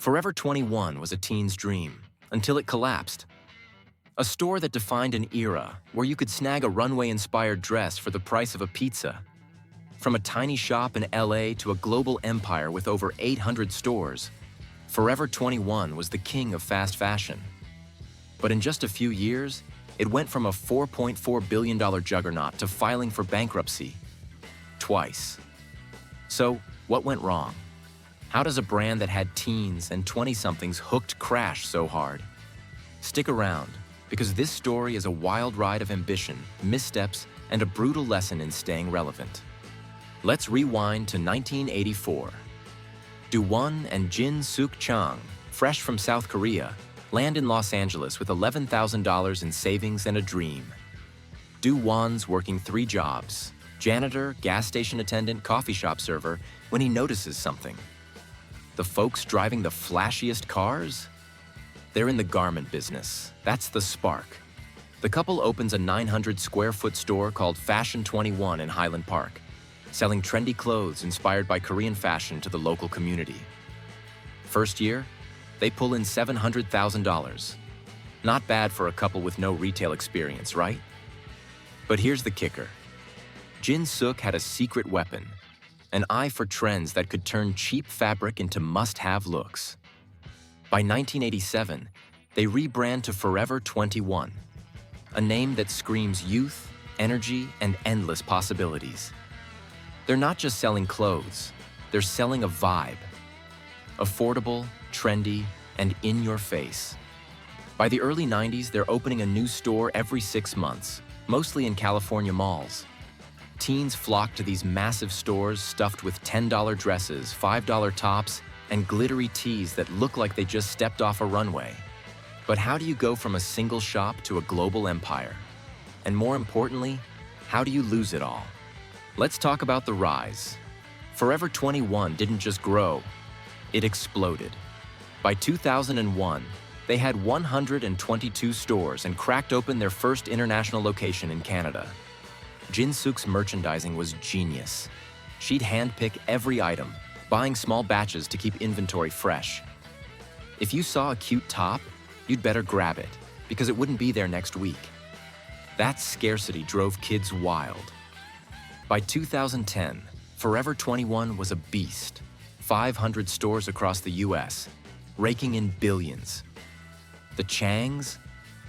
Forever 21 was a teen's dream, until it collapsed. A store that defined an era where you could snag a runway-inspired dress for the price of a pizza. From a tiny shop in LA to a global empire with over 800 stores, Forever 21 was the king of fast fashion. But in just a few years, it went from a $4.4 billion juggernaut to filing for bankruptcy. Twice. So, what went wrong? How does a brand that had teens and 20-somethings hooked crash so hard? Stick around, because this story is a wild ride of ambition, missteps, and a brutal lesson in staying relevant. Let's rewind to 1984. Do-won and Jin Suk Chang, fresh from South Korea, land in Los Angeles with $11,000 in savings and a dream. Do-won's working 3 jobs: janitor, gas station attendant, coffee shop server, when he notices something. The folks driving the flashiest cars? They're in the garment business. That's the spark. The couple opens a 900-square-foot store called Fashion 21 in Highland Park, selling trendy clothes inspired by Korean fashion to the local community. First year, they pull in $700,000. Not bad for a couple with no retail experience, right? But here's the kicker. Jin Suk had a secret weapon, an eye for trends that could turn cheap fabric into must-have looks. By 1987, they rebrand to Forever 21, a name that screams youth, energy, and endless possibilities. They're not just selling clothes, they're selling a vibe. Affordable, trendy, and in your face. By the early 90s, they're opening a new store every 6 months, mostly in California malls. Teens flock to these massive stores stuffed with $10 dresses, $5 tops, and glittery tees that look like they just stepped off a runway. But how do you go from a single shop to a global empire? And more importantly, how do you lose it all? Let's talk about the rise. Forever 21 didn't just grow, it exploded. By 2001, they had 122 stores and cracked open their first international location in Canada. Jin Suk's merchandising was genius. She'd handpick every item, buying small batches to keep inventory fresh. If you saw a cute top, you'd better grab it, because it wouldn't be there next week. That scarcity drove kids wild. By 2010, Forever 21 was a beast. 500 stores across the US, raking in billions. The Changs?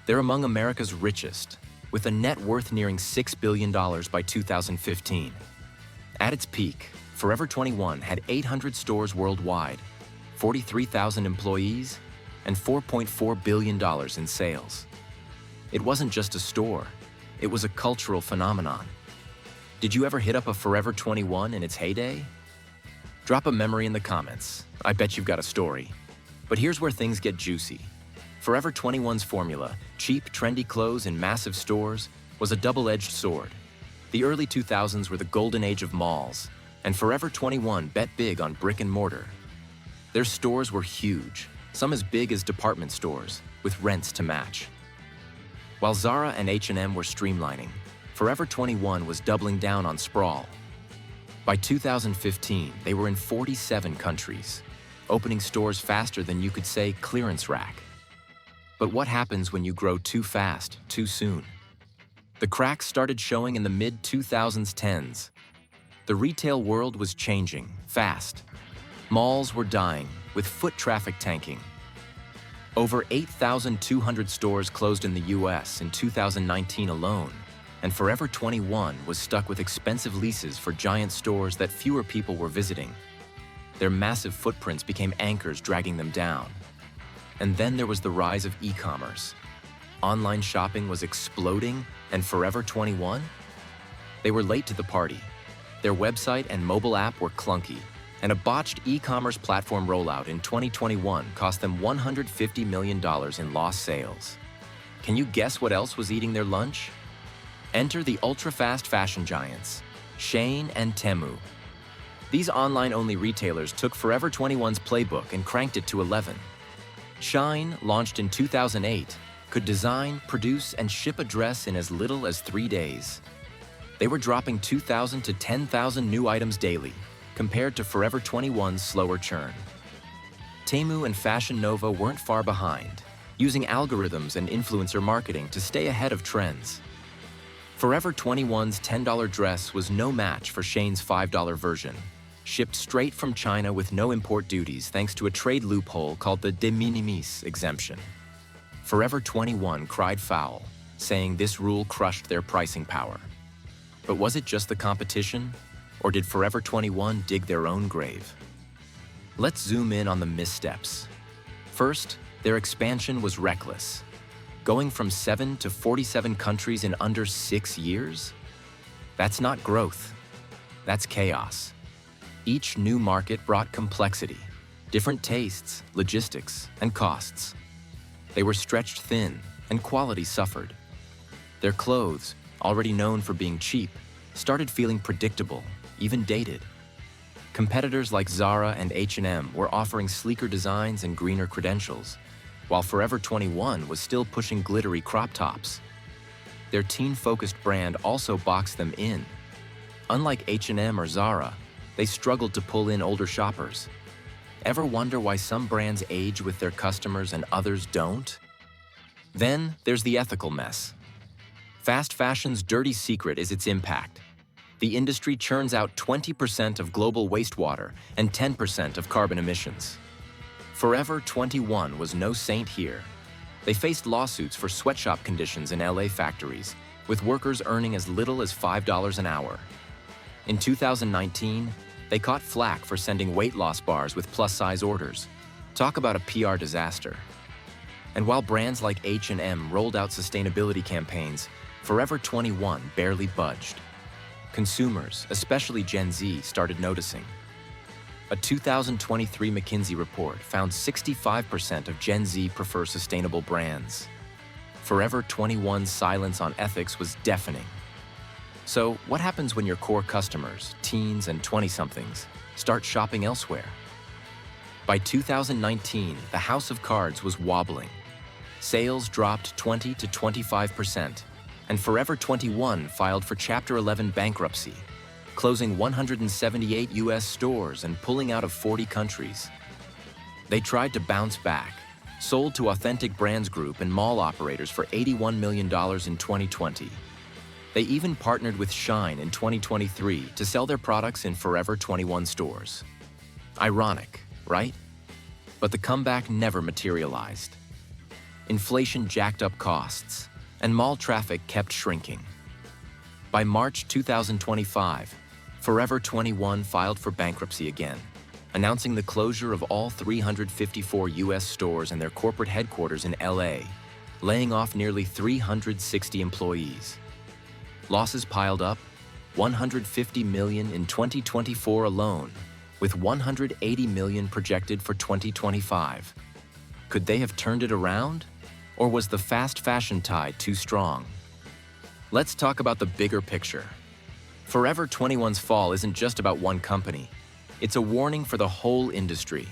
They're among America's richest, with a net worth nearing $6 billion by 2015. At its peak, Forever 21 had 800 stores worldwide, 43,000 employees, and $4.4 billion in sales. It wasn't just a store, it was a cultural phenomenon. Did you ever hit up a Forever 21 in its heyday? Drop a memory in the comments. I bet you've got a story. But here's where things get juicy. Forever 21's formula, cheap, trendy clothes in massive stores, was a double-edged sword. The early 2000s were the golden age of malls, and Forever 21 bet big on brick and mortar. Their stores were huge, some as big as department stores, with rents to match. While Zara and H&M were streamlining, Forever 21 was doubling down on sprawl. By 2015, they were in 47 countries, opening stores faster than you could say clearance rack. But what happens when you grow too fast, too soon? The cracks started showing in the mid-2010s. The retail world was changing, fast. Malls were dying, with foot traffic tanking. Over 8,200 stores closed in the US in 2019 alone, and Forever 21 was stuck with expensive leases for giant stores that fewer people were visiting. Their massive footprints became anchors dragging them down. And then there was the rise of e-commerce. Online shopping was exploding, and Forever 21? They were late to the party. Their website and mobile app were clunky, and a botched e-commerce platform rollout in 2021 cost them $150 million in lost sales. Can you guess what else was eating their lunch? Enter the ultra-fast fashion giants, Shein and Temu. These online-only retailers took Forever 21's playbook and cranked it to 11. Shein, launched in 2008, could design, produce, and ship a dress in as little as 3 days. They were dropping 2,000 to 10,000 new items daily, compared to Forever 21's slower churn. Temu and Fashion Nova weren't far behind, using algorithms and influencer marketing to stay ahead of trends. Forever 21's $10 dress was no match for Shane's $5 version, shipped straight from China with no import duties thanks to a trade loophole called the de minimis exemption. Forever 21 cried foul, saying this rule crushed their pricing power. But was it just the competition, or did Forever 21 dig their own grave? Let's zoom in on the missteps. First, their expansion was reckless. Going from 7 to 47 countries in under 6 years? That's not growth. That's chaos. Each new market brought complexity, different tastes, logistics, and costs. They were stretched thin, and quality suffered. Their clothes, already known for being cheap, started feeling predictable, even dated. Competitors like Zara and H&M were offering sleeker designs and greener credentials, while Forever 21 was still pushing glittery crop tops. Their teen-focused brand also boxed them in. Unlike H&M or Zara, they struggled to pull in older shoppers. Ever wonder why some brands age with their customers and others don't? Then there's the ethical mess. Fast fashion's dirty secret is its impact. The industry churns out 20% of global wastewater and 10% of carbon emissions. Forever 21 was no saint here. They faced lawsuits for sweatshop conditions in LA factories, with workers earning as little as $5 an hour. In 2019, they caught flack for sending weight loss bars with plus-size orders. Talk about a PR disaster. And while brands like H&M rolled out sustainability campaigns, Forever 21 barely budged. Consumers, especially Gen Z, started noticing. A 2023 McKinsey report found 65% of Gen Z prefer sustainable brands. Forever 21's silence on ethics was deafening. So, what happens when your core customers, teens and 20-somethings, start shopping elsewhere? By 2019, the house of cards was wobbling. Sales dropped 20 to 25%, and Forever 21 filed for Chapter 11 bankruptcy, closing 178 US stores and pulling out of 40 countries. They tried to bounce back, sold to Authentic Brands Group and mall operators for $81 million in 2020. They even partnered with Shine in 2023 to sell their products in Forever 21 stores. Ironic, right? But the comeback never materialized. Inflation jacked up costs, and mall traffic kept shrinking. By March 2025, Forever 21 filed for bankruptcy again, announcing the closure of all 354 US stores and their corporate headquarters in LA, laying off nearly 360 employees. Losses piled up, $150 million in 2024 alone, with $180 million projected for 2025. Could they have turned it around? Or was the fast fashion tide too strong? Let's talk about the bigger picture. Forever 21's fall isn't just about one company. It's a warning for the whole industry.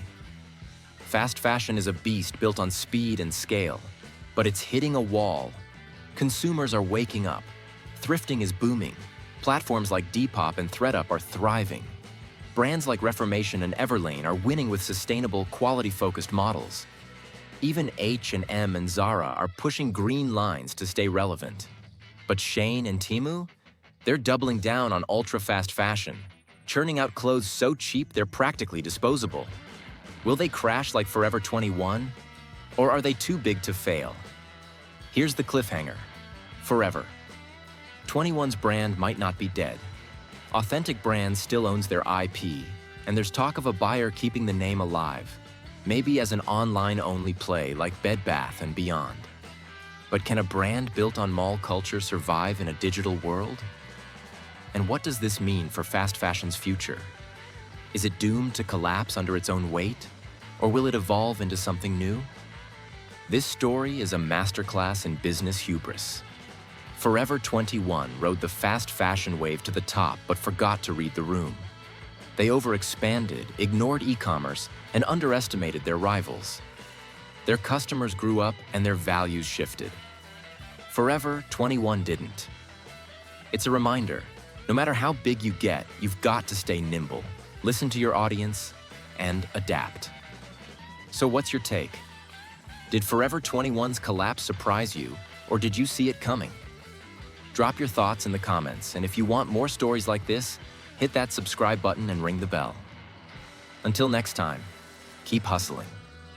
Fast fashion is a beast built on speed and scale, but it's hitting a wall. Consumers are waking up. Thrifting is booming. Platforms like Depop and ThredUp are thriving. Brands like Reformation and Everlane are winning with sustainable, quality-focused models. Even H&M and Zara are pushing green lines to stay relevant. But Shane and Temu? They're doubling down on ultra-fast fashion, churning out clothes so cheap they're practically disposable. Will they crash like Forever 21? Or are they too big to fail? Here's the cliffhanger. Forever 21's brand might not be dead. Authentic Brands still owns their IP, and there's talk of a buyer keeping the name alive, maybe as an online-only play like Bed Bath & Beyond. But can a brand built on mall culture survive in a digital world? And what does this mean for fast fashion's future? Is it doomed to collapse under its own weight? Or will it evolve into something new? This story is a masterclass in business hubris. Forever 21 rode the fast fashion wave to the top but forgot to read the room. They overexpanded, ignored e-commerce, and underestimated their rivals. Their customers grew up and their values shifted. Forever 21 didn't. It's a reminder, no matter how big you get, you've got to stay nimble, listen to your audience, and adapt. So what's your take? Did Forever 21's collapse surprise you, or did you see it coming? Drop your thoughts in the comments, and if you want more stories like this, hit that subscribe button and ring the bell. Until next time, keep hustling.